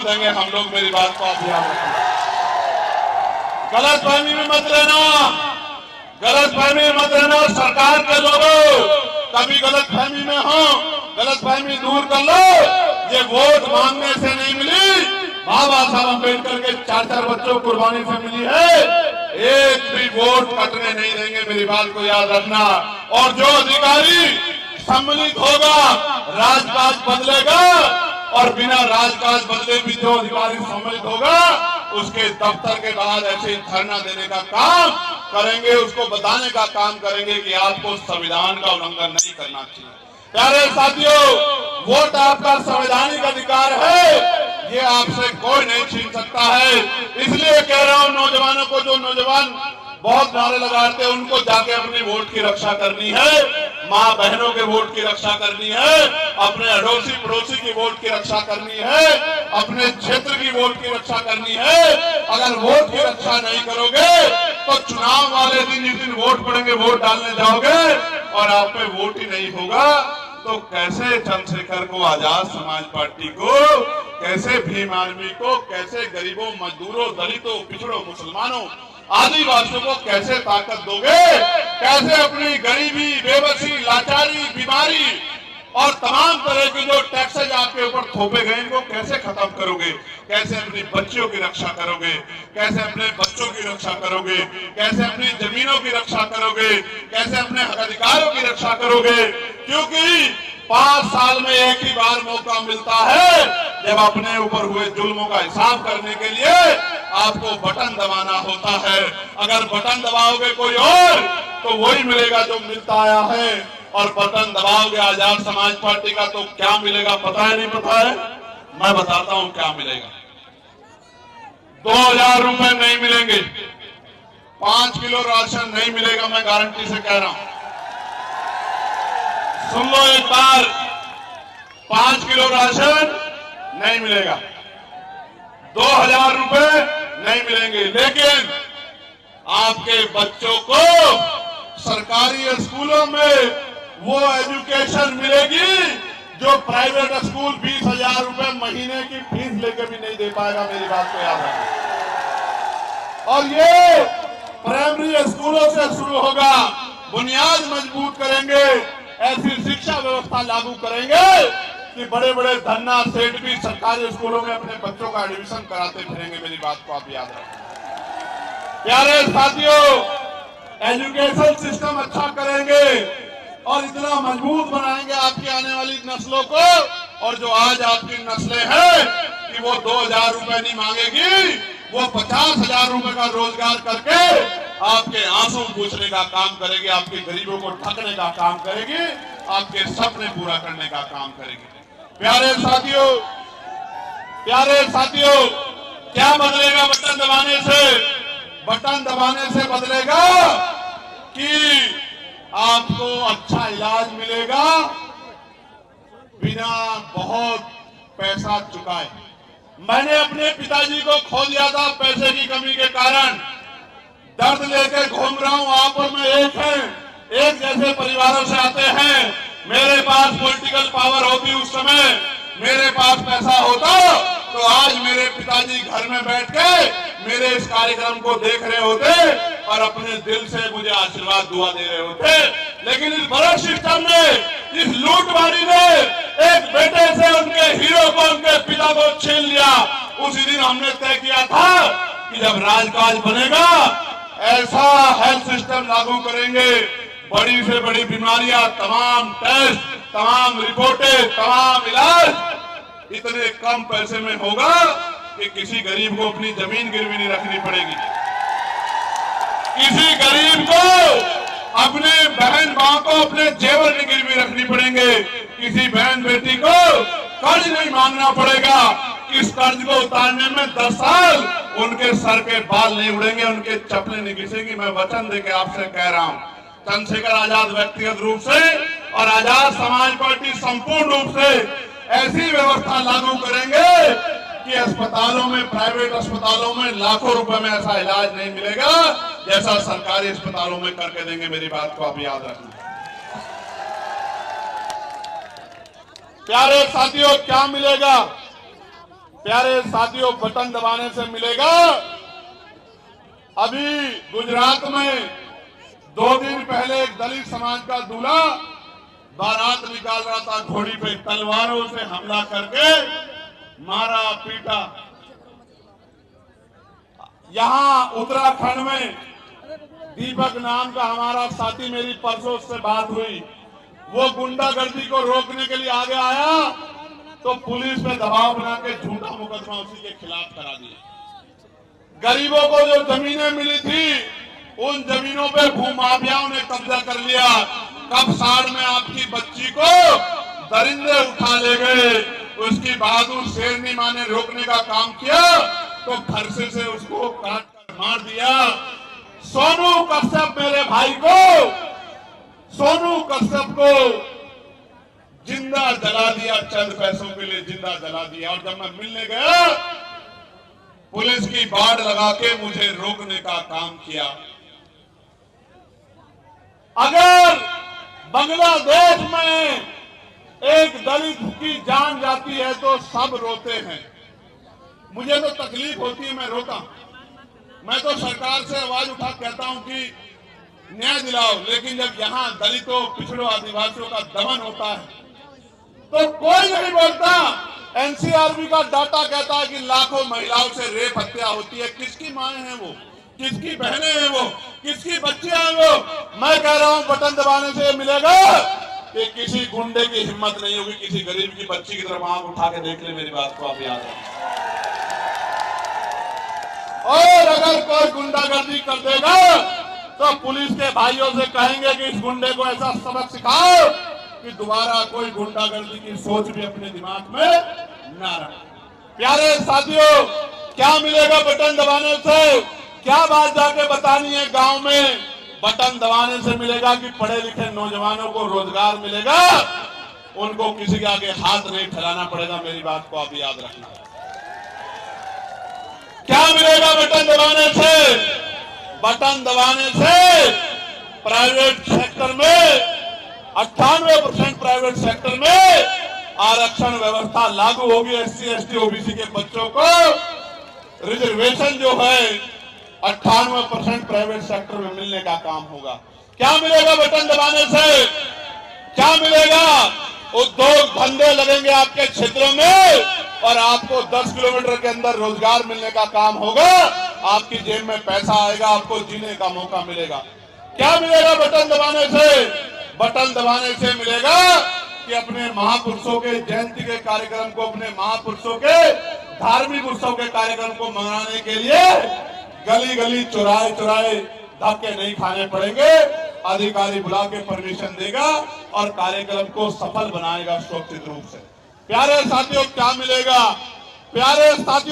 देंगे हम लोग, मेरी बात को आप याद रखें। गलतफहमी में मत रहना, गलतफहमी में मत रहना। सरकार के लोगों कभी गलतफहमी में हो, गलतफहमी दूर कर लो। ये वोट मांगने से नहीं मिली, बाबा साहब अम्बेडकर के 4-4 बच्चों को कुर्बानी से मिली है। एक भी वोट कटने नहीं देंगे, मेरी बात को याद रखना। और जो अधिकारी सम्मिलित होगा, राजकाज बदलेगा, और बिना राजकाज बदले भी जो अधिकारी सम्मिलित होगा उसके दफ्तर के बाहर ऐसे धरना देने का काम करेंगे, उसको बताने का काम करेंगे कि आपको संविधान का उल्लंघन नहीं करना चाहिए। प्यारे साथियों, वोट आपका संवैधानिक अधिकार है, ये आपसे कोई नहीं छीन सकता है। इसलिए कह रहा हूं नौजवानों को, जो नौजवान बहुत नारे लगाते हैं, उनको जाके अपनी वोट की रक्षा करनी है, माँ बहनों के वोट की रक्षा करनी है, अपने अड़ोसी पड़ोसी की वोट की रक्षा करनी है, अपने क्षेत्र की वोट की रक्षा करनी है। अगर वोट की रक्षा नहीं करोगे तो चुनाव वाले दिन, जिस दिन वोट पड़ेंगे, वोट डालने जाओगे और आप पे वोट ही नहीं होगा, तो कैसे चंद्रशेखर को, आजाद समाज पार्टी को, कैसे भीम आर्मी को, कैसे गरीबों, मजदूरों, दलितों, पिछड़ों, मुसलमानों, आदिवासियों को कैसे ताकत दोगे? कैसे अपनी गरीबी, बेबसी, लाचारी, बीमारी और तमाम तरह के जो टैक्सेज आपके ऊपर थोपे गए, इनको कैसे खत्म करोगे? कैसे अपनी बच्चियों की रक्षा करोगे? कैसे अपने बच्चों की रक्षा करोगे? कैसे अपनी जमीनों की रक्षा करोगे? कैसे अपने हक अधिकारों की रक्षा करोगे? क्योंकि 5 साल में एक ही बार मौका मिलता है, जब अपने ऊपर हुए जुल्मों का हिसाब करने के लिए आपको बटन दबाना होता है। अगर बटन दबाओगे कोई और, तो वही मिलेगा जो मिलता आया है। और बटन दबाओगे आजाद समाज पार्टी का, तो क्या मिलेगा पता है? नहीं पता है? मैं बताता हूं क्या मिलेगा। 2000 रुपए नहीं मिलेंगे, 5 किलो राशन नहीं मिलेगा, मैं गारंटी से कह रहा हूं। सुन लो एक बार, 5 किलो राशन नहीं मिलेगा, 2000 रुपए नहीं मिलेंगे, लेकिन आपके बच्चों को सरकारी स्कूलों में वो एजुकेशन मिलेगी जो प्राइवेट स्कूल 20,000 रुपए महीने की फीस लेके भी नहीं दे पाएगा, मेरी बात को याद रखें। और ये प्राइमरी स्कूलों से शुरू होगा। बुनियाद मजबूत करेंगे, ऐसी शिक्षा व्यवस्था लागू करेंगे कि बड़े बड़े धन्ना सेठ भी सरकारी स्कूलों में अपने बच्चों का एडमिशन कराते फिरेंगे, मेरी बात को आप याद रखें। प्यारे साथियों, एजुकेशन सिस्टम अच्छा करेंगे और इतना मजबूत बनाएंगे आपकी आने वाली नस्लों को। और जो आज आपकी नस्लें हैं कि वो 2000 रुपए नहीं मांगेगी, वो 50,000 रुपए का रोजगार करके आपके आंसू पूछने का काम करेगी, आपके गरीबों को ठगने का काम करेगी, आपके सपने पूरा करने का काम करेगी। प्यारे साथियों, क्या बदलेगा बटन दबाने से? बटन दबाने से बदलेगा कि आपको अच्छा इलाज मिलेगा बिना बहुत पैसा चुकाए। मैंने अपने पिताजी को खो दिया था पैसे की कमी के कारण। दर्द लेकर घूम रहा हूं, आप और मैं एक हैं, एक जैसे परिवारों से आते हैं। मेरे पास पॉलिटिकल पावर होती उस समय, मेरे पास पैसा होता, तो आज मेरे पिताजी घर में बैठ के मेरे इस कार्यक्रम को देख रहे होते और अपने दिल से मुझे आशीर्वाद दुआ दे रहे होते। लेकिन इस बड़े सिस्टम ने, इस लूटमारी ने एक बेटे से उनके हीरो को, उनके पिता को छीन लिया। उसी दिन हमने तय किया था कि जब राजकाज बनेगा, ऐसा हेल्थ सिस्टम लागू करेंगे, बड़ी से बड़ी बीमारियां, तमाम टेस्ट, तमाम रिपोर्टें, तमाम इलाज इतने कम पैसे में होगा कि किसी गरीब को अपनी जमीन गिरवी नहीं रखनी पड़ेगी, किसी गरीब को अपने बहन मां को अपने जेवर नहीं गिरवी रखनी पड़ेंगे, किसी बहन बेटी को कर्ज नहीं मांगना पड़ेगा। इस कर्ज को उतारने में 10 साल उनके सर के बाल नहीं उड़ेंगे, उनके चप्पलें नहीं घिसेंगी। मैं वचन देके आपसे कह रहा हूं, चंद्रशेखर आजाद व्यक्तिगत रूप से और आजाद समाज पार्टी संपूर्ण रूप से ऐसी व्यवस्था लागू करेंगे कि अस्पतालों में, प्राइवेट अस्पतालों में लाखों रुपए में ऐसा इलाज नहीं मिलेगा जैसा सरकारी अस्पतालों में करके देंगे। मेरी बात को आप याद रखना। प्यारे साथियों, क्या मिलेगा? प्यारे साथियों, बटन दबाने से मिलेगा। अभी गुजरात में 2 दिन पहले एक दलित समाज का दूल्हा बारात निकाल रहा था, घोड़ी पे तलवारों से हमला करके मारा पीटा। यहां उत्तराखंड में दीपक नाम का हमारा साथी, मेरी परसों से बात हुई, वो गुंडागर्दी को रोकने के लिए आगे आया तो पुलिस पे दबाव बना के झूठा मुकदमा उसी के खिलाफ करा दिया। गरीबों को जो जमीनें मिली थी उन जमीनों पे भूमाफियाओं ने कब्जा कर लिया। कब साड़ में आपकी बच्ची को दरिंदे उठा ले गए, उसकी बहादुर शेरनी मां ने रोकने का काम किया तो फरसे से उसको काट कर मार दिया। सोनू कश्यप मेरे भाई को, सोनू कश्यप को जिंदा जला दिया, चंद पैसों के लिए जिंदा जला दिया। और जब मैं मिलने गया पुलिस की बाड़ लगा के मुझे रोकने का काम किया। अगर बांग्लादेश में एक दलित की जान जाती है तो सब रोते हैं। मुझे तो तकलीफ होती है, मैं रोता हूं। मैं तो सरकार से आवाज उठा कहता हूं कि न्याय दिलाओ, लेकिन जब यहां दलितों, पिछड़ों, आदिवासियों का दमन होता है तो कोई नहीं बोलता। एनसीआरबी का डाटा कहता है कि लाखों महिलाओं से रेप हत्या होती है। किसकी माएं हैं वो, किसकी बहनें हैं वो, किसकी बच्चियां हैं वो? मैं कह रहा हूं बटन दबाने से मिलेगा कि किसी गुंडे की हिम्मत नहीं होगी किसी गरीब की बच्ची की तरफ आंख उठा के देख ले। मेरी बात को आप याद रखें। और अगर कोई गुंडागर्दी कर देगा तो पुलिस के भाइयों से कहेंगे कि इस गुंडे को ऐसा सबक सिखाओ कि दोबारा कोई गुंडागर्दी की सोच भी अपने दिमाग में ना रहे। प्यारे साथियों, क्या मिलेगा बटन दबाने से? क्या बात जाके बतानी है गांव में? बटन दबाने से मिलेगा कि पढ़े लिखे नौजवानों को रोजगार मिलेगा, उनको किसी के आगे हाथ नहीं फैलाना पड़ेगा। मेरी बात को आप याद रखना। क्या मिलेगा बटन दबाने से? बटन दबाने से प्राइवेट सेक्टर में 98% प्राइवेट सेक्टर में आरक्षण व्यवस्था लागू होगी। SC, ST, OBC के बच्चों को रिजर्वेशन जो है 98% प्राइवेट सेक्टर में मिलने का काम होगा। क्या मिलेगा बटन दबाने से? क्या मिलेगा? उद्योग धंधे लगेंगे आपके क्षेत्रों में और आपको 10 किलोमीटर के अंदर रोजगार मिलने का काम होगा। आपकी जेब में पैसा आएगा, आपको जीने का मौका मिलेगा। क्या मिलेगा बटन दबाने से? बटन दबाने से मिलेगा कि अपने महापुरुषों के जयंती के कार्यक्रम को, अपने महापुरुषों के धार्मिक उत्सव के कार्यक्रम को मनाने के लिए गली गली, चौराहे चौराहे धक्के नहीं खाने पड़ेंगे। अधिकारी बुला के परमिशन देगा और कार्यक्रम को सफल बनाएगा सुरक्षित रूप से। प्यारे साथियों, क्या मिलेगा? प्यारे साथियों,